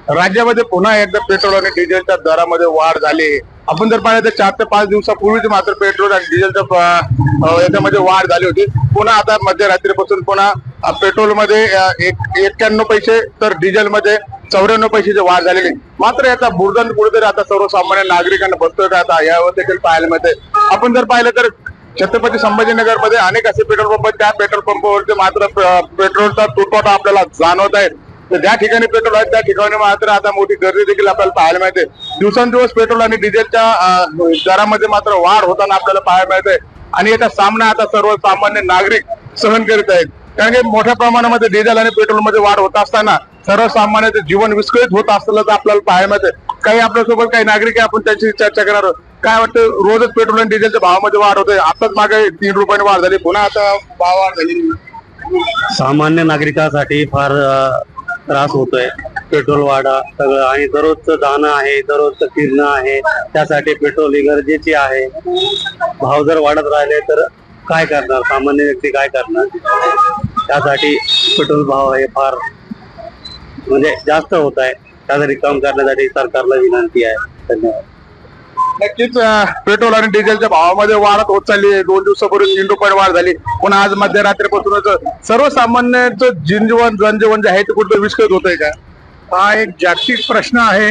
राज्यामध्ये पुन्हा एकदा पेट्रोल आणि डिझेलच्या दरामध्ये वाढ झाली। आपण जर पाहिलं तर 4 ते 5 दिवसापूर्वीच मात्र पेट्रोल आणि डिझेलच्या याच्यामध्ये वाढ झाली होती। पुन्हा आता मध्यरात्रीपासून पुन्हा पेट्रोलमध्ये 91 पैसे तर डिझेलमध्ये 94 पैशाची वाढ झालेली। मात्र याचा बुरदंड कुठेतरी आता सर्वसामान्य नागरिकांना बसतोय का आता यावर देखील पाहायला मिळते। आपण जर पाहिलं तर छत्रपती संभाजीनगर मध्ये अनेक असे पेट्रोल पंप आहेत, त्या पेट्रोल पंपावरती मात्र पेट्रोलचा तुटवडा आपल्याला जाणवत आहे। तर ज्या ठिकाणी पेट्रोल आहे त्या ठिकाणी मात्र आता मोठी गर्दी देखील आपल्याला पाहायला मिळते। दिवसेंदिवस पेट्रोल आणि डिझेलच्या दरामध्ये मात्र वाढ होताना आपल्याला पाहायला मिळते आणि याचा सामना आता सर्वसामान्य नागरिक सहन करीत आहेत। कारण की मोठ्या प्रमाणामध्ये डिझेल आणि पेट्रोल मध्ये वाढ होत असताना सर्वसामान्याचे जीवन विस्कळीत होत असल्याचं आपल्याला पाहायला मिळते। काही आपल्यासोबत काही नागरिक आहे, आपण त्यांची चर्चा करणार आहोत। काय वाटतं, रोजच पेट्रोल आणि डिझेलच्या भावामध्ये वाढ होते, आताच मागे 3 रुपयांनी वाढ झाली, पुन्हा आता भाव वाढ झाली। सामान्य नागरिकांसाठी फार त्रास होतोय। पेट्रोल वाढा सगळं आणि दररोजचं जाणं आहे, दररोजचं फिरणं आहे, त्यासाठी पेट्रोल ही गरजेची आहे। भाव जर वाढत राहिले तर काय करणार सामान्य व्यक्ती, काय करणार? त्यासाठी पेट्रोल भाव हे फार म्हणजे जास्त होत आहे, त्यासाठी कम करण्यासाठी सरकारला विनंती आहे। धन्यवाद। नक्कीच पेट्रोल आणि डिझेलच्या भावामध्ये वाढ होत चालली आहे। 2 दिवसापूर्वी 3 रुपये वाढ झाली, पण आज मध्यरात्रीपासूनच सर्वसामान्यांचं जनजीवन जे आहे ते कुठे विस्कळीत होत आहे का? हा एक जागतिक प्रश्न आहे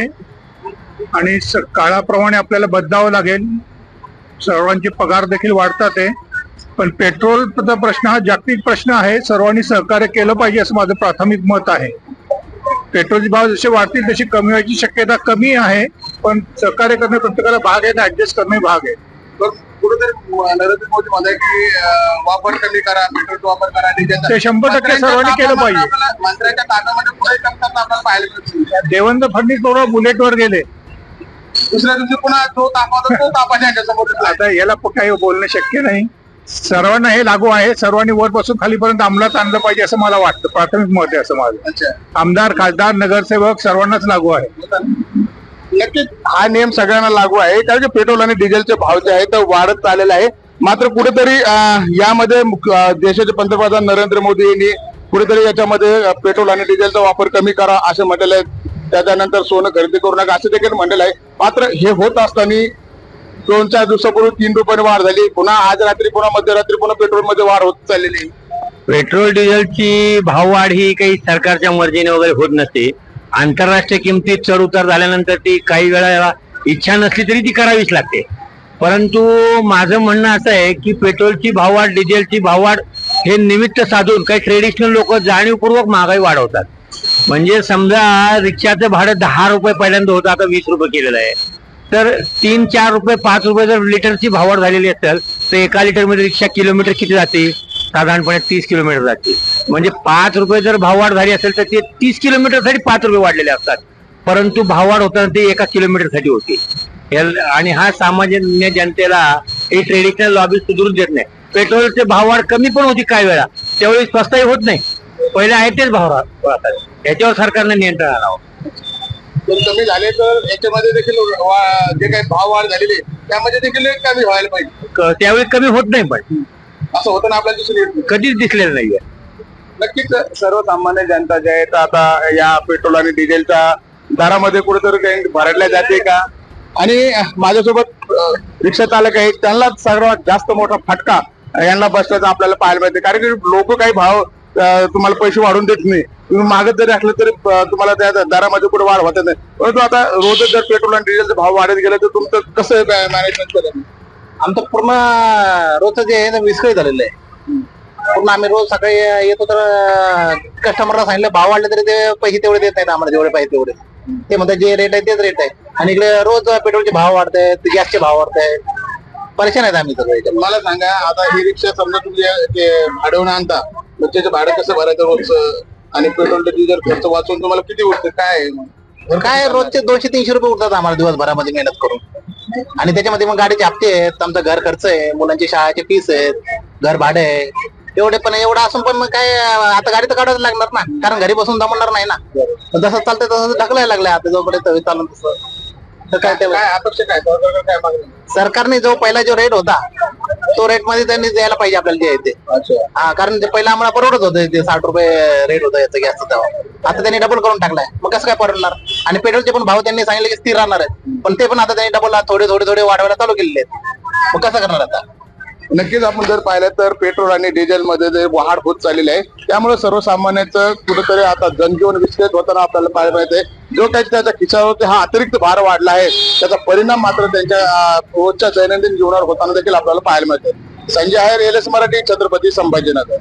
आणि काळाप्रमाणे आपल्याला बदलावं लागेल। सर्वांचे पगार देखील वाढतात आहे, पण पेट्रोलचा प्रश्न हा जागतिक प्रश्न आहे। सर्वांनी सहकार्य केलं पाहिजे असं माझं प्राथमिक मत आहे। पेट्रोलचे भाव जसे वाढतील तशी कमी व्हायची शक्यता कमी आहे, पण सहकार्य करणे प्रत्येकाला भाग आहे, ऍडजस्ट करणे भाग आहे। कुठेतरी नरेंद्र मोदी म्हणतात की वापर कमी करा, पेट्रोलचा वापर करा, डिझेलचा। ते 100% सर्वांनी केलं पाहिजे। मंत्र्यांच्या कामामध्ये पुढे करताना आपल्याला पाहायला मिळतं। देवेंद्र फडणवीस बरोबर बुलेटवर गेले, दुसऱ्या दिवशी पुन्हा जो तापा तो तापाच्या ह्याच्यासमोर आता याला काही बोलणं शक्य नाही। सर्वांना हे लागू आहे, सर्वांनी वरपासून खालीपर्यंत अंमलात आणलं पाहिजे असं मला वाटतं, प्राथमिक मत आहे असं माझं। आमदार, खासदार, नगरसेवक सर्वांनाच लागू आहे। नक्कीच हा नियम सगळ्यांना लागू आहे, कारण की पेट्रोल आणि डिझेलचे भाव जे आहेत ते वाढत चाललेले आहे। मात्र कुठेतरी यामध्ये देशाचे पंतप्रधान नरेंद्र मोदी यांनी कुठेतरी याच्यामध्ये पेट्रोल आणि डिझेलचा वापर कमी करा असं म्हटलेलं आहे। त्याच्यानंतर सोनं खरेदी करू नका असं देखील म्हणलेलं आहे। मात्र हे होत असताना 2-4 दिवसापूर्वी 3 रुपयांनी वाढ झाली, पुन्हा आज रात्री पुन्हा मध्यरात्री पुन्हा पेट्रोल मध्ये वाढ होत चाललेली। पेट्रोल डिझेलची भाववाढ ही काही सरकारच्या मर्जीने वगैरे होत नसते। आंतरराष्ट्रीय किमतीत चढ उतार झाल्यानंतर ती काही वेळा इच्छा नसली तरी ती करावीच लागते। परंतु माझं म्हणणं असं आहे की पेट्रोलची भाववाढ, डिझेलची भाववाढ हे निमित्त साधून काही ट्रेडिशनल लोक जाणीवपूर्वक महागाई वाढवतात। म्हणजे समजा रिक्षाचं भाडं 10 रुपये पहिल्यांदा होतं, आता 20 रुपये केलेलं आहे। तर 3-4 रुपये 5 रुपये जर लिटरची भाववाढ झालेली असेल तर 1 लिटर मध्ये रिक्षा किलोमीटर किती जाते? साधारणपणे 30 किलोमीटर जाते। म्हणजे 5 रुपये जर भाववाढ झाली असेल तर ते 30 किलोमीटरसाठी 5 रुपये वाढलेले असतात, परंतु भाववाढ होताना ते 1 किलोमीटरसाठी होती। आणि हा सामान्य जनतेला हे ट्रेडिशनल लॉबी सुधरून देत नाही। पेट्रोलचे भाववाढ कमी पण होती काही वेळा, त्यावेळी स्वस्तही होत नाही, पहिले आहे तेच भाव राहतात। याच्यावर सरकारने नियंत्रण आणावं। जर कमी झाले तर याच्यामध्ये देखील जे काही भाव वाढ झालेली त्यामध्ये देखील कमी व्हायला पाहिजे। त्यावेळी कमी होत नाही, पण असं होतं ना आपल्याला दिसून येत कधीच दिसलेलं नाहीये। नक्कीच सर्वसामान्य जनता जे आहे आता या पेट्रोल आणि डिझेलच्या दरामध्ये कुठेतरी काही भरडल्या जाते का? आणि माझ्यासोबत रिक्षा चालक आहेत, त्यांना सर्वात जास्त मोठा फटका यांना बसल्याचा आपल्याला पाहायला मिळते। कारण की लोक काही भाव तुम्हाला पैसे वाढून देत नाही, तुम्ही मागत जरी असलं तरी तुम्हाला त्या दरामध्ये कुठे वाढ होत नाही। परंतु आता रोज जर पेट्रोल आणि डिझेलचे भाव वाढत गेले तर तुमचं कसं मॅनेजमेंट करेल? आमचं पूर्ण रोजचं जे आहे ना विस्कळीत झालेलं आहे। पूर्ण आम्ही रोज सकाळी येतो तर कस्टमरला सांगितलं भाव वाढले तरी ते पैसे तेवढे देत नाहीत आम्हाला, जेवढे पाहिजे तेवढे ते म्हणतात जे रेट आहे तेच रेट आहे। आणि इकडे रोज पेट्रोलचे भाव वाढत आहेत, गॅसचे भाव वाढत आहेत, परेशान आहेत आम्ही सगळे। मला सांगा, आता ही रिक्षा समजा तुम्ही भाडवून आणता, मग त्याचं भाडं कसं भरायचं रोजचं? आणि पेट्रोल डिझेल खर्च वाचून तुम्हाला किती उरतं? काय रोजचे 200-300 रुपये उरतात आम्हाला दिवसभरामध्ये मेहनत करून। आणि त्याच्यामध्ये मग गाडीचे हप्ते आहेत, आमचा घर खर्च आहे, मुलांची शाळेचे फीस आहेत, घर भाडे आहे, एवढे पण एवढं असून पण मग काय आता गाडी तर काढायला लागणार ना, कारण घरी बसून जमणार नाही ना। जसं चालतंय तसं ढकलायला लागलं आता जोपर्यंत चालून तसं। तर काय ते अपेक्षा काय? सरकारने जो पहिला जो रेट होता तो रेट मध्ये त्यांनी द्यायला पाहिजे आपल्याला जे आहे ते. हा, कारण ते पहिला आम्हाला परवडत होतं ते 60 रुपये रेट होतं याचं गॅसचं तेव्हा. आता त्यांनी डबल करून टाकलाय, मग कसं काय परवडणार? आणि पेट्रोलचे पण भाव त्यांनी सांगितले की स्थिर राहणार आहेत, पण ते पण आता त्यांनी डबल थोडे थोडे थोडे वाढवायला चालू केलेले आहेत. मग कसं करणार आता? नक्कीच आपण जर पाहिलं तर पेट्रोल आणि डिझेल मध्ये जे वाढ होत चाललेली आहे, त्यामुळे सर्वसामान्यांचं कुठेतरी आता जनजीवन विस्कळीत होताना आपल्याला पाहायला मिळते. जो काही त्याच्या खिशावरती हा अतिरिक्त भार वाढला आहे, त्याचा परिणाम मात्र त्यांच्या रोजच्या दैनंदिन जीवनावर होताना देखील आपल्याला पाहायला मिळते. संजय आहेर, एलएस मराठी, छत्रपती संभाजीनगर.